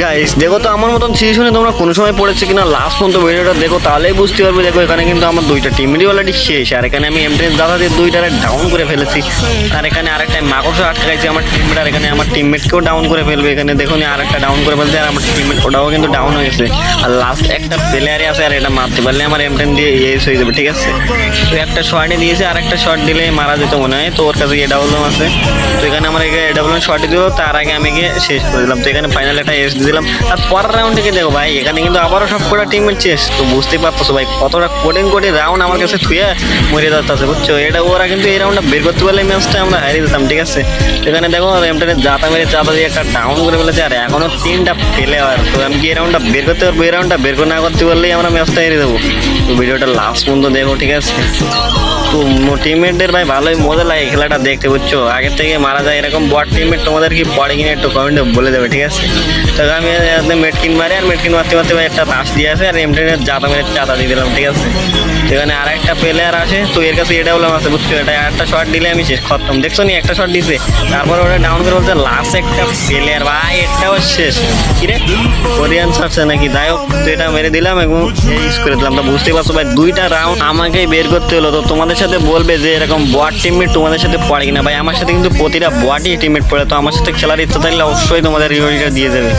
Guys দেখো তো আমার মতন সিচুয়েশনে তোমরা কোনো সময় পড়েছে কিনা লাস্ট পর্যন্ত ভিডিওটা দেখো তাহলেই বুঝতে পারবে। দেখো এখানে কিন্তু আমার দুইটা টিমই অলরেডি শেষ, আর এখানে আমি এমটেন্স দাদা দিয়ে দুইটারে ডাউন করে ফেলেছি। আর এখানে আরেকটা মাকড়সা আটকাইছে আমার টিমমেট, আর এখানে আমার টিমমেটকেও ডাউন করে ফেলবে। এখানে দেখুন আরেকটা ডাউন করে ফেলছে, আর আমার টিমমেট ওটাও কিন্তু ডাউন হয়ে গেছে। আর লাস্ট একটা প্লেয়ারই আছে, আর এটা মারতে পারলে আমার এমটেন দিয়ে এস হয়ে যাবে, ঠিক আছে। তো একটা শর্টে দিয়েছে, আর একটা শর্ট দিলে মারা যেত মনে হয়। তো ওর কাছে এডাবলম আছে, তো এখানে আমার এডাবলম শর্টে দিল, তার আগে আমি গিয়ে শেষ করে দিলাম। তো এখানে ফাইনাল একটা এস দিলাম। আর পরের রাউন্ডে দেখো ভাই এখানে কিন্তু আবারও সব কটা টিমের চেস। তো বুঝতেই পারতো ভাই কতটা কোটি রাউন্ড আমার কাছে থুয়ে মরে যাচ্ছে, বুঝছো। এটা ওরা কিন্তু এই রাউন্ডটা বের করতে পারলে ম্যাচটা আমরা হারিয়ে দিতাম, ঠিক আছে। এখানে দেখো এমটানে জাতা মেরে চাতা দিয়ে একটা ডাউন করে ফেলেছে, আর এখনো তিনটা ফেলে। আর তো আমি কি এই রাউন্ডটা বের করতে পারবো? এই রাউন্ডটা বের করে না করতে পারলেই আমরা ম্যাচটা হেরে দেবো। তো ভিডিওটা লাস্ট পর্যন্ত দেখো, ঠিক আছে। তো টিমমেটদের ভাই ভালোই মজা লাগে খেলাটা দেখতে, বুঝছো। আগের থেকে মারা যায় এরকম বট টিমমেট তোমাদের কি পড়ে কিনা একটু কমেন্টে বলে দেবে, ঠিক আছে। তো আমি মেটকিন মারি, আর মেটকিন মারতে মারতে ভাই একটা তাস দিয়ে আছে, আর এমটেনের জাতা মেরে চাতা দিয়ে দিলাম, ঠিক আছে। এখানে আর একটা প্লেয়ার আসে, তো এর কাছে এটা বললাম আছে, বুঝছো। এটা একটা শট দিলে আমি শেষ খতম, দেখছো নি একটা শট দিছে, তারপর ওটা ডাউন করে বলছে লাস্ট একটা প্লেয়ার। ভাই এটাও শেষ কিরে কোরিয়ান ছাড়ছে নাকি, যাই হোক। তো এটা মেরে দিলাম এবং ইউজ করে দিলাম। তো বুঝতেই পারছো ভাই দুইটা রাউন্ড আমাকেই বের করতে হলো। তো তোমাদের সাথে বলবে যে এরকম বট টিমমেট তোমাদের সাথে পড়ে কিনা। ভাই আমার সাথে কিন্তু প্রতিটা বটই টিমমেট পড়ে। তো আমার সাথে খেলার ইচ্ছা থাকলে অবশ্যই তোমাদের রিওয়ার্ডটা দিয়ে দেবে।